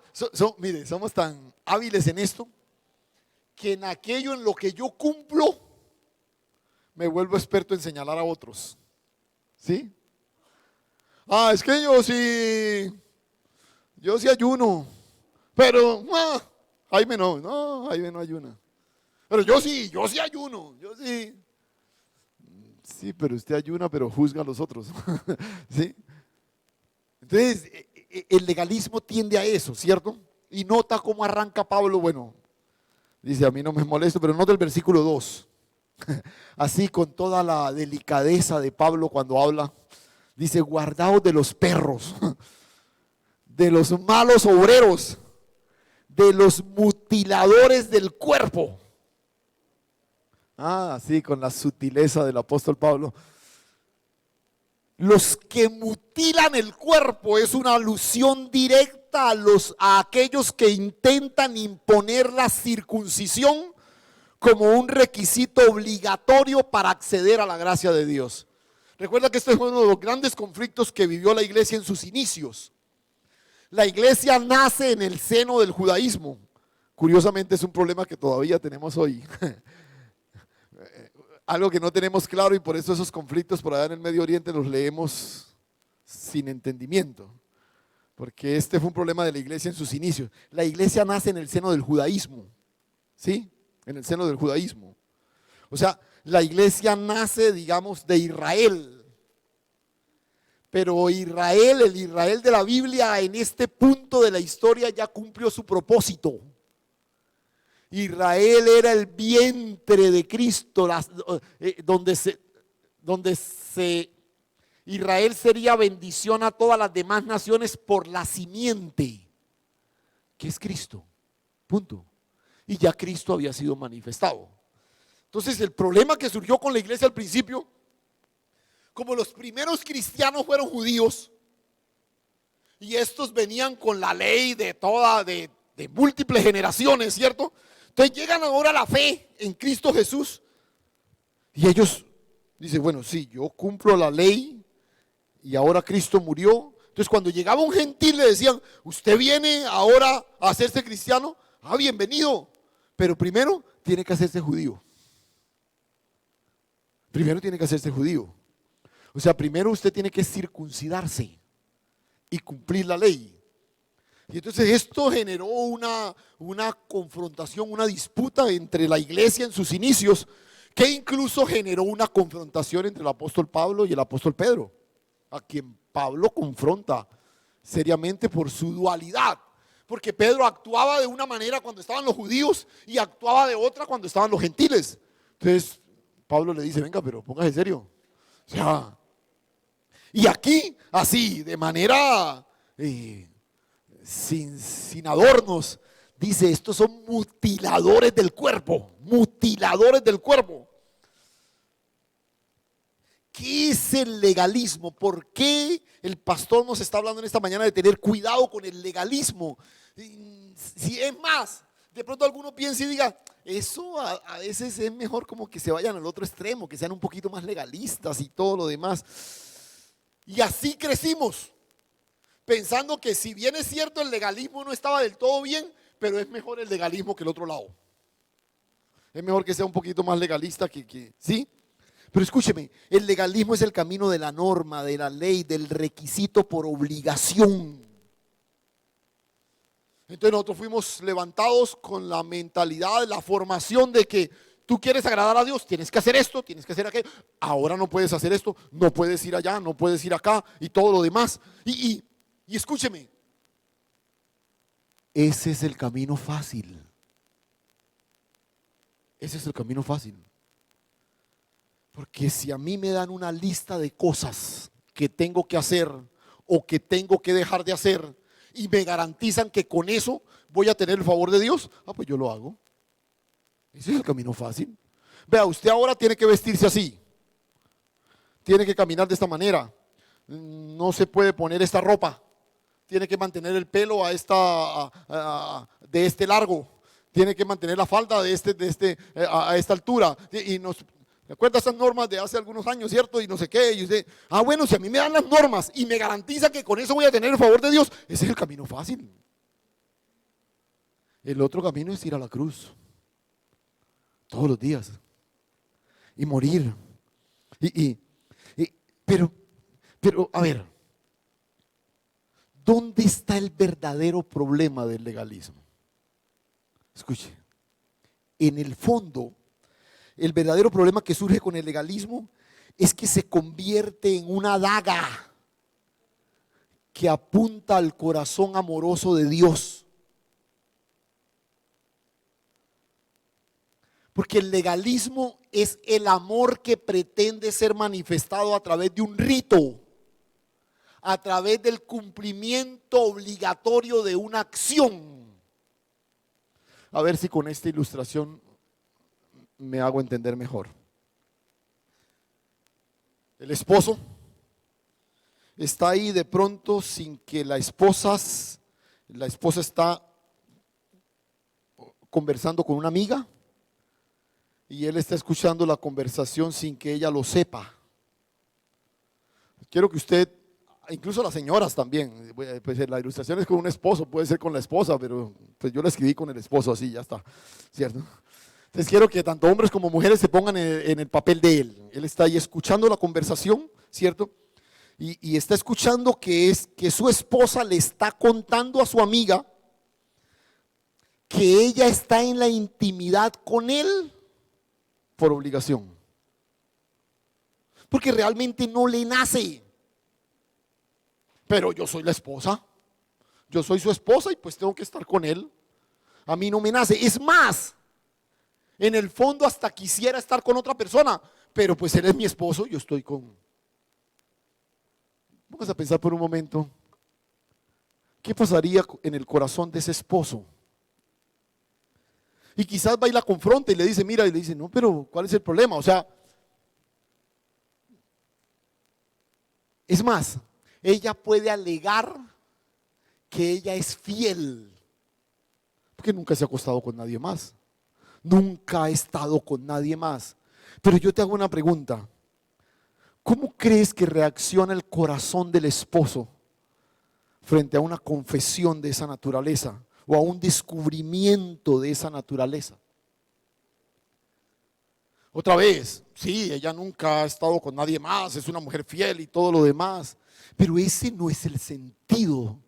mire, somos tan hábiles en esto que en aquello en lo que yo cumplo, me vuelvo experto en señalar a otros. ¿Sí? Es que yo sí ayuno, pero Jaime Jaime no ayuna. Pero yo sí ayuno, yo sí. Sí, pero usted ayuna, pero juzga a los otros. ¿Sí? Entonces, el legalismo tiende a eso, ¿cierto? Y nota cómo arranca Pablo, bueno, dice, a mí no me molesto, pero nota el versículo 2. Así con toda la delicadeza de Pablo cuando habla, dice, guardaos de los perros, de los malos obreros, de los mutiladores del cuerpo. Sí, con la sutileza del apóstol Pablo. Los que mutilan el cuerpo es una alusión directa a aquellos que intentan imponer la circuncisión como un requisito obligatorio para acceder a la gracia de Dios. Recuerda que este fue uno de los grandes conflictos que vivió la iglesia en sus inicios. La iglesia nace en el seno del judaísmo. Curiosamente es un problema que todavía tenemos hoy. Algo que no tenemos claro, y por eso esos conflictos por allá en el Medio Oriente los leemos sin entendimiento. Porque este fue un problema de la iglesia en sus inicios. La iglesia nace en el seno del judaísmo. ¿Sí? En el seno del judaísmo. O sea, la iglesia nace, digamos, de Israel. Pero Israel, el Israel de la Biblia, en este punto de la historia ya cumplió su propósito. Israel era el vientre de Cristo, Israel sería bendición a todas las demás naciones por la simiente, que es Cristo. Punto. Y ya Cristo había sido manifestado. Entonces el problema que surgió con la iglesia al principio, como los primeros cristianos fueron judíos, y estos venían con la ley de múltiples generaciones, ¿cierto? Entonces llegan ahora a la fe en Cristo Jesús, y ellos dicen, bueno, sí, yo cumplo la ley, y ahora Cristo murió. Entonces cuando llegaba un gentil le decían, usted viene ahora a hacerse cristiano, bienvenido, pero primero tiene que hacerse judío. Primero tiene que hacerse judío. O sea, primero usted tiene que circuncidarse y cumplir la ley. Y entonces esto generó una confrontación, una disputa entre la iglesia en sus inicios, que incluso generó una confrontación entre el apóstol Pablo y el apóstol Pedro, a quien Pablo confronta seriamente por su dualidad. Porque Pedro actuaba de una manera cuando estaban los judíos y actuaba de otra cuando estaban los gentiles. Entonces Pablo le dice, venga, pero póngase serio. O sea, y aquí, así, de manera sin adornos, dice, estos son mutiladores del cuerpo, mutiladores del cuerpo. ¿Qué es el legalismo? ¿Por qué el pastor nos está hablando en esta mañana de tener cuidado con el legalismo? Si es más, de pronto alguno piensa y diga, eso a veces es mejor como que se vayan al otro extremo, que sean un poquito más legalistas y todo lo demás. Y así crecimos, pensando que si bien es cierto el legalismo no estaba del todo bien, pero es mejor el legalismo que el otro lado. Es mejor que sea un poquito más legalista ¿sí? Pero escúcheme, el legalismo es el camino de la norma, de la ley, del requisito por obligación. Entonces nosotros fuimos levantados con la mentalidad, la formación de que tú quieres agradar a Dios, tienes que hacer esto, tienes que hacer aquello. Ahora no puedes hacer esto, no puedes ir allá, no puedes ir acá y todo lo demás. Y escúcheme, ese es el camino fácil. Ese es el camino fácil. Porque si a mí me dan una lista de cosas que tengo que hacer o que tengo que dejar de hacer y me garantizan que con eso voy a tener el favor de Dios, pues yo lo hago. Ese es el camino fácil. Vea, usted ahora tiene que vestirse así, tiene que caminar de esta manera, no se puede poner esta ropa, tiene que mantener el pelo de este largo, tiene que mantener la falda a esta altura. Y recuerda esas normas de hace algunos años, ¿cierto? Y no sé qué. Y usted, bueno, si a mí me dan las normas y me garantiza que con eso voy a tener el favor de Dios, ese es el camino fácil. El otro camino es ir a la cruz. todos los días y morir. Y, y- pero, a ver, ¿dónde está el verdadero problema del legalismo? Escuche, en el fondo, el verdadero problema que surge con el legalismo es que se convierte en una daga que apunta al corazón amoroso de Dios. Porque el legalismo es el amor que pretende ser manifestado a través de un rito, a través del cumplimiento obligatorio de una acción. A ver si con esta ilustración me hago entender mejor. El esposo está ahí de pronto sin que la esposa está conversando con una amiga y él está escuchando la conversación sin que ella lo sepa. Quiero que usted, incluso las señoras también, pues la ilustración es con un esposo, puede ser con la esposa, pero pues yo la escribí con el esposo, así ya está, ¿cierto? Entonces quiero que tanto hombres como mujeres se pongan en el papel de él. Él está ahí escuchando la conversación, ¿cierto? Y está escuchando que su esposa le está contando a su amiga que ella está en la intimidad con él por obligación. Porque realmente no le nace. Pero yo soy la esposa. Yo soy su esposa y pues tengo que estar con él. A mí no me nace. Es más, en el fondo hasta quisiera estar con otra persona, pero pues él es mi esposo, yo estoy con... Vamos a pensar por un momento, ¿qué pasaría en el corazón de ese esposo? Y quizás va y la confronta y le dice, mira, y le dice, no, pero ¿cuál es el problema? O sea, es más, ella puede alegar que ella es fiel, porque nunca se ha acostado con nadie más. Nunca ha estado con nadie más. Pero yo te hago una pregunta. ¿Cómo crees que reacciona el corazón del esposo frente a una confesión de esa naturaleza o a un descubrimiento de esa naturaleza? Otra vez, sí, ella nunca ha estado con nadie más, es una mujer fiel y todo lo demás, pero ese no es el sentido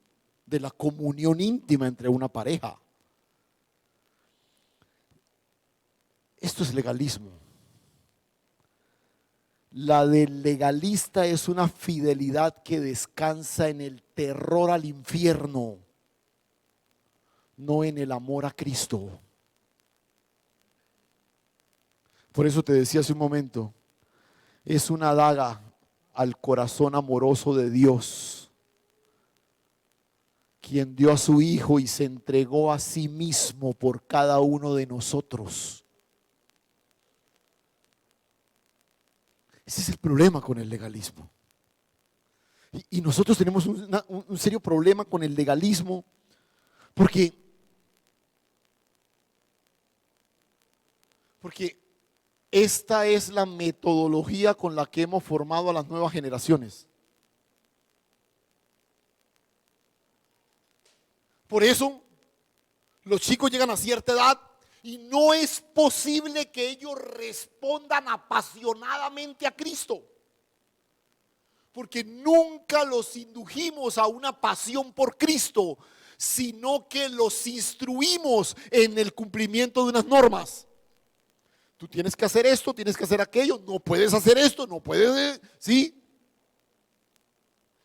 de la comunión íntima entre una pareja. Esto es legalismo. La del legalista es una fidelidad que descansa en el terror al infierno, no en el amor a Cristo. Por eso te decía hace un momento, es una daga al corazón amoroso de Dios, quien dio a su Hijo y se entregó a sí mismo por cada uno de nosotros. Ese es el problema con el legalismo. Y nosotros tenemos un serio problema con el legalismo porque esta es la metodología con la que hemos formado a las nuevas generaciones. Por eso los chicos llegan a cierta edad y no es posible que ellos respondan apasionadamente a Cristo, porque nunca los indujimos a una pasión por Cristo, sino que los instruimos en el cumplimiento de unas normas. Tú tienes que hacer esto, tienes que hacer aquello, no puedes hacer esto, no puedes, ¿sí?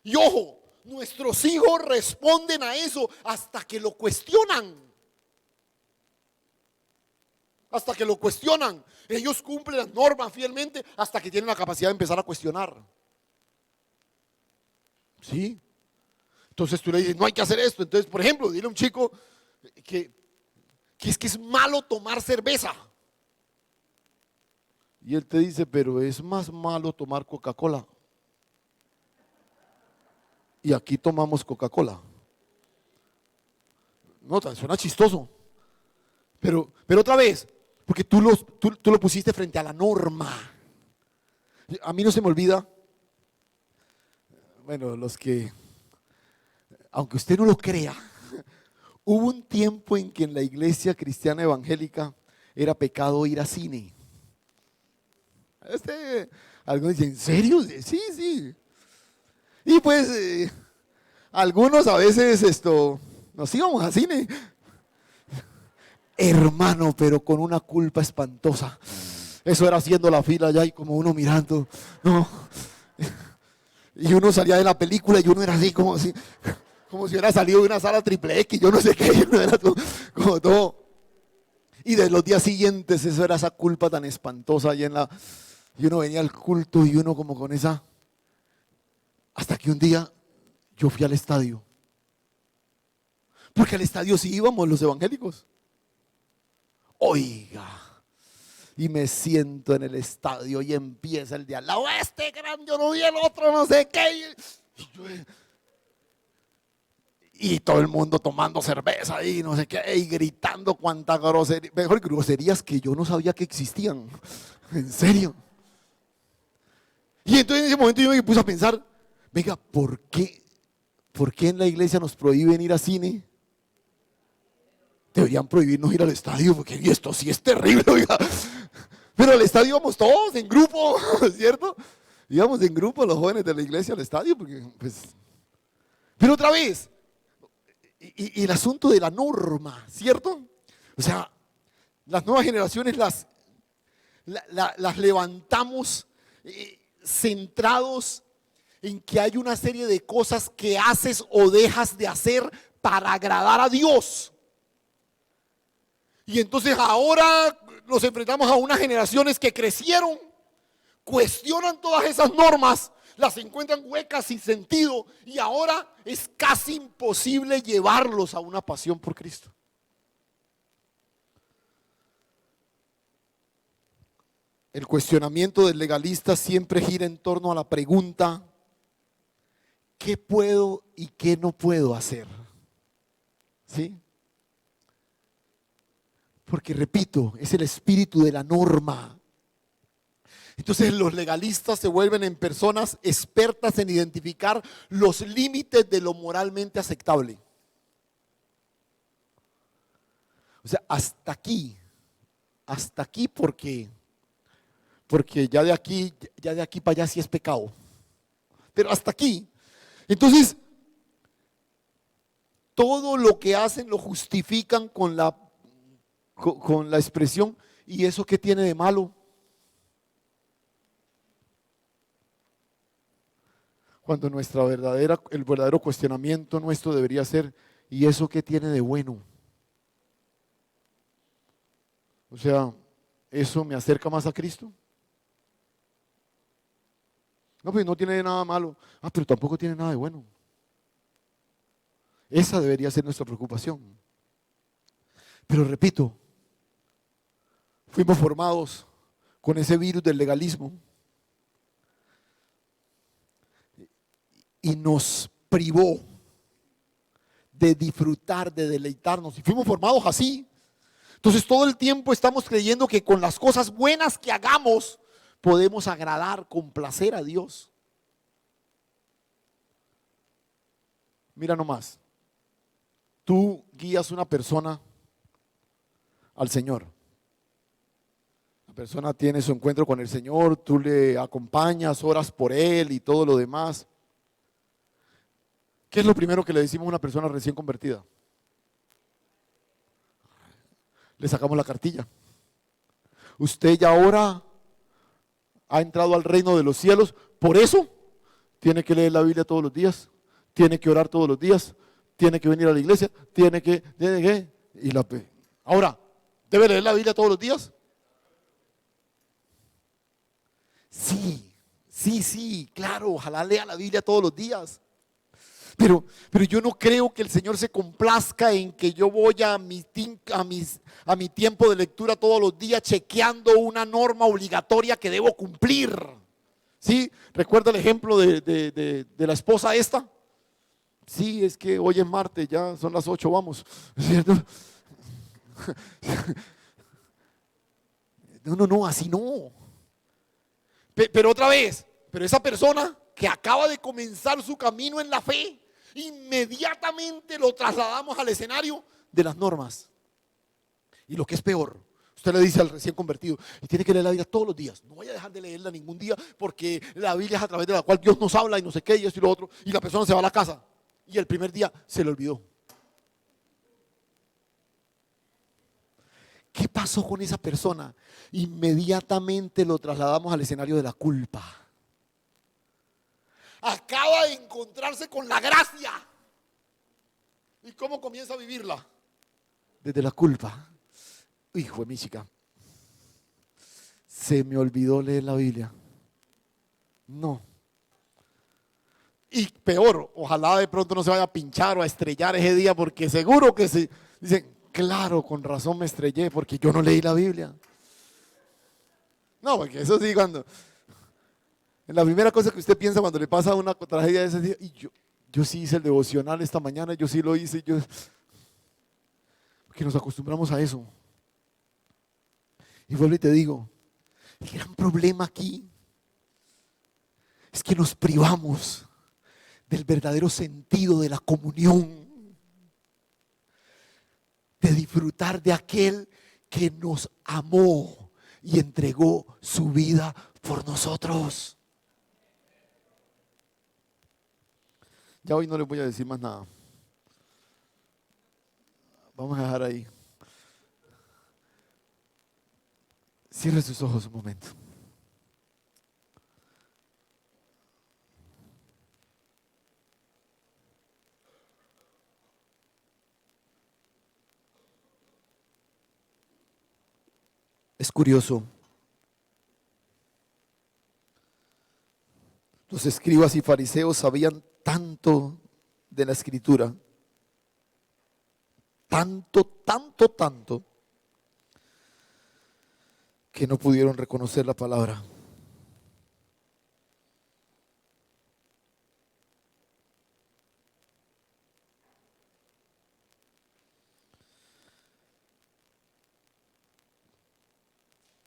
Y ojo, nuestros hijos responden a eso hasta que lo cuestionan. Hasta que lo cuestionan. Ellos cumplen las normas fielmente hasta que tienen la capacidad de empezar a cuestionar. ¿Sí? Entonces tú le dices, no hay que hacer esto. Entonces, por ejemplo, dile a un chico que es malo tomar cerveza. Y él te dice, pero es más malo tomar Coca-Cola. Y aquí tomamos Coca-Cola. No, suena chistoso. Pero otra vez, porque tú lo pusiste frente a la norma. A mí no se me olvida, bueno, aunque usted no lo crea, hubo un tiempo en que en la iglesia cristiana evangélica era pecado ir a cine. Algunos dicen, ¿en serio? Sí, sí. Y pues algunos a veces nos íbamos a cine, hermano, pero con una culpa espantosa. Eso era haciendo la fila allá y como uno mirando, no. Y uno salía de la película y uno era así como si hubiera salido de una sala triple X, yo no sé qué, y uno era como todo. Y de los días siguientes, eso era esa culpa tan espantosa y uno venía al culto y uno como con esa. Hasta que un día yo fui al estadio. Porque al estadio sí íbamos los evangélicos. Oiga, y me siento en el estadio y empieza el de al lado, gran, yo no vi el otro, no sé qué. Y todo el mundo tomando cerveza y no sé qué, y gritando cuánta grosería, mejor groserías que yo no sabía que existían. En serio. Y entonces en ese momento yo me puse a pensar, venga, ¿por qué en la iglesia nos prohíben ir al cine? Deberían prohibirnos ir al estadio, porque esto sí es terrible, oiga. Pero al estadio íbamos todos en grupo, ¿cierto? Íbamos en grupo los jóvenes de la iglesia al estadio, porque pues. Pero otra vez, y el asunto de la norma, ¿cierto? O sea, las nuevas generaciones las levantamos centrados en que hay una serie de cosas que haces o dejas de hacer para agradar a Dios. Y entonces ahora nos enfrentamos a unas generaciones que crecieron, cuestionan todas esas normas, las encuentran huecas sin sentido y ahora es casi imposible llevarlos a una pasión por Cristo. El cuestionamiento del legalista siempre gira en torno a la pregunta: ¿qué puedo y qué no puedo hacer? ¿Sí? Porque repito, es el espíritu de la norma. Entonces los legalistas se vuelven en personas expertas en identificar los límites de lo moralmente aceptable. O sea, hasta aquí porque ya de aquí para allá sí es pecado. Pero hasta aquí. Entonces, todo lo que hacen lo justifican con la expresión, ¿y eso qué tiene de malo? Cuando el verdadero cuestionamiento nuestro debería ser, ¿y eso qué tiene de bueno? O sea, ¿eso me acerca más a Cristo? No, pues no tiene nada malo. Pero tampoco tiene nada de bueno. Esa debería ser nuestra preocupación. Pero repito, fuimos formados con ese virus del legalismo y nos privó de disfrutar, de deleitarnos. Y fuimos formados así. Entonces todo el tiempo estamos creyendo que con las cosas buenas que hagamos podemos agradar, complacer a Dios. Mira nomás, tú guías a una persona al Señor. La persona tiene su encuentro con el Señor, tú le acompañas, oras por él y todo lo demás. ¿Qué es lo primero que le decimos a una persona recién convertida? Le sacamos la cartilla. Usted ya ahora ha entrado al reino de los cielos, por eso tiene que leer la Biblia todos los días, tiene que orar todos los días, tiene que venir a la iglesia, ahora, ¿debe leer la Biblia todos los días? Sí, claro, ojalá lea la Biblia todos los días. Pero yo no creo que el Señor se complazca en que yo voy a mi tiempo de lectura todos los días chequeando una norma obligatoria que debo cumplir. ¿Sí? ¿Recuerda el ejemplo de la esposa esta? Sí, es que hoy es martes, ya son las 8, vamos. ¿Cierto? No, así no. Pero otra vez, pero esa persona que acaba de comenzar su camino en la fe, inmediatamente lo trasladamos al escenario de las normas. Y lo que es peor, Usted le dice al recién convertido, y tiene que leer la Biblia todos los días. No vaya a dejar de leerla ningún día, porque la Biblia es a través de la cual Dios nos habla y no sé qué, y esto y lo otro. Y la persona se va a la casa. Y el primer día se le olvidó. ¿Qué pasó con esa persona? Inmediatamente lo trasladamos al escenario de la culpa. Acaba de encontrarse con la gracia. ¿Y cómo comienza a vivirla? Desde la culpa. Hijo de mi chica, se me olvidó leer la Biblia. No. Y peor, ojalá de pronto no se vaya a pinchar o a estrellar ese día, porque seguro que se dicen, claro, con razón me estrellé porque yo no leí la Biblia. No, porque eso sí, cuando la primera cosa que usted piensa cuando le pasa una tragedia de ese día, y yo sí hice el devocional esta mañana, yo sí lo hice, porque nos acostumbramos a eso. Y vuelvo y te digo, el gran problema aquí es que nos privamos del verdadero sentido de la comunión, de disfrutar de aquel que nos amó y entregó su vida por nosotros. Ya hoy no les voy a decir más nada. Vamos a dejar ahí. Cierre sus ojos un momento. Es curioso. Los escribas y fariseos sabían tanto de la escritura, tanto, que no pudieron reconocer la palabra.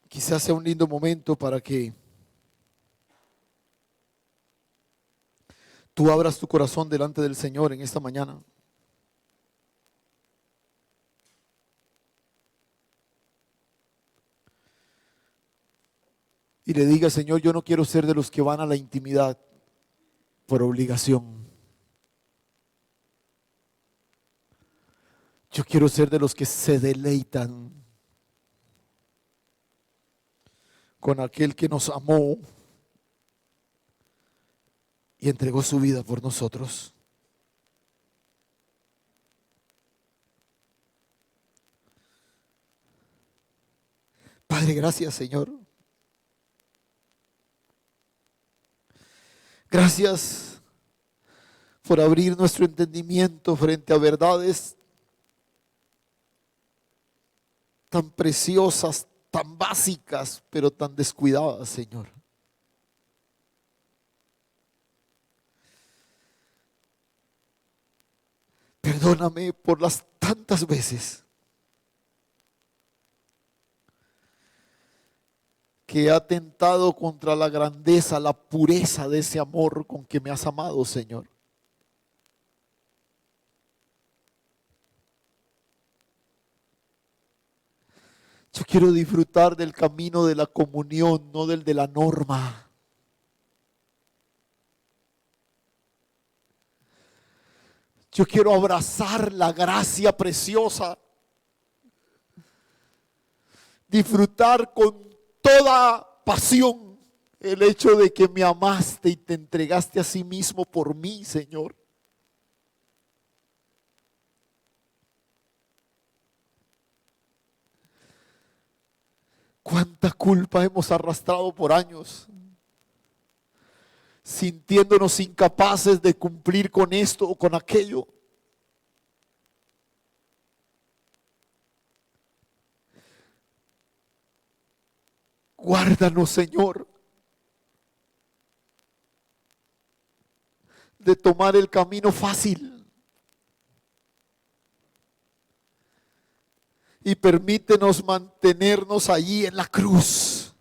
Quizás sea un lindo momento para que tú abras tu corazón delante del Señor en esta mañana. Y le diga, Señor, yo no quiero ser de los que van a la intimidad por obligación. Yo quiero ser de los que se deleitan con aquel que nos amó y entregó su vida por nosotros. Padre, gracias, Señor. Gracias por abrir nuestro entendimiento frente a verdades tan preciosas, tan básicas, pero tan descuidadas, Señor. Perdóname por las tantas veces que he atentado contra la grandeza, la pureza de ese amor con que me has amado, Señor. Yo quiero disfrutar del camino de la comunión, no del de la norma. Yo quiero abrazar la gracia preciosa, disfrutar con toda pasión el hecho de que me amaste y te entregaste a sí mismo por mí, Señor. Cuánta culpa hemos arrastrado por años, sintiéndonos incapaces de cumplir con esto o con aquello. Guárdanos, Señor, de tomar el camino fácil y permítenos mantenernos allí en la cruz,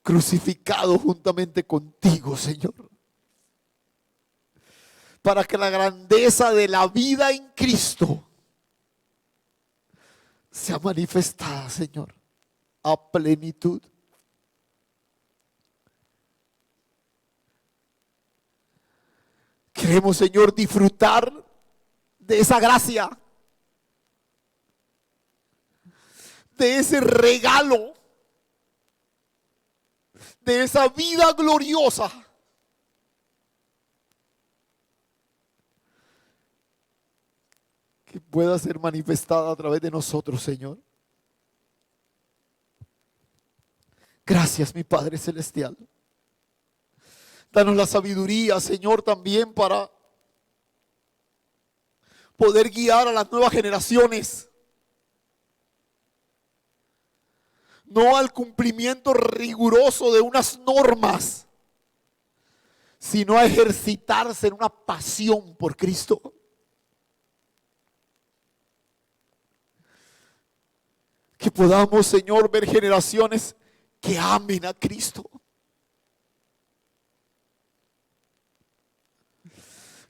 crucificado juntamente contigo, Señor, para que la grandeza de la vida en Cristo sea manifestada, Señor, a plenitud. Queremos, Señor, disfrutar de esa gracia, de ese regalo, de esa vida gloriosa. Que pueda ser manifestada a través de nosotros, Señor. Gracias, mi Padre Celestial. Danos la sabiduría, Señor, también para poder guiar a las nuevas generaciones. No al cumplimiento riguroso de unas normas, sino a ejercitarse en una pasión por Cristo. Que podamos, Señor, ver generaciones que amen a Cristo.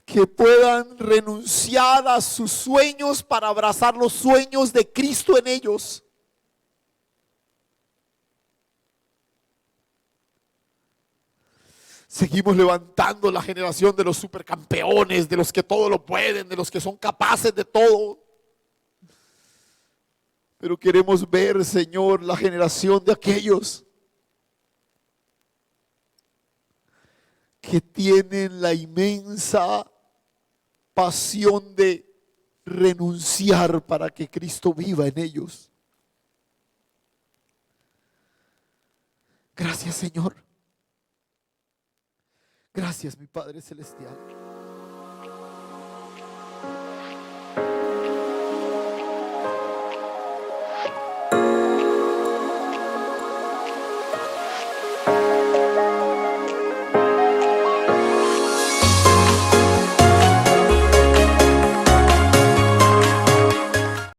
Que puedan renunciar a sus sueños para abrazar los sueños de Cristo en ellos. Seguimos levantando la generación de los supercampeones, de los que todo lo pueden, de los que son capaces de todo. Pero queremos ver, Señor, la generación de aquellos que tienen la inmensa pasión de renunciar para que Cristo viva en ellos. Gracias, Señor. Gracias, mi Padre Celestial.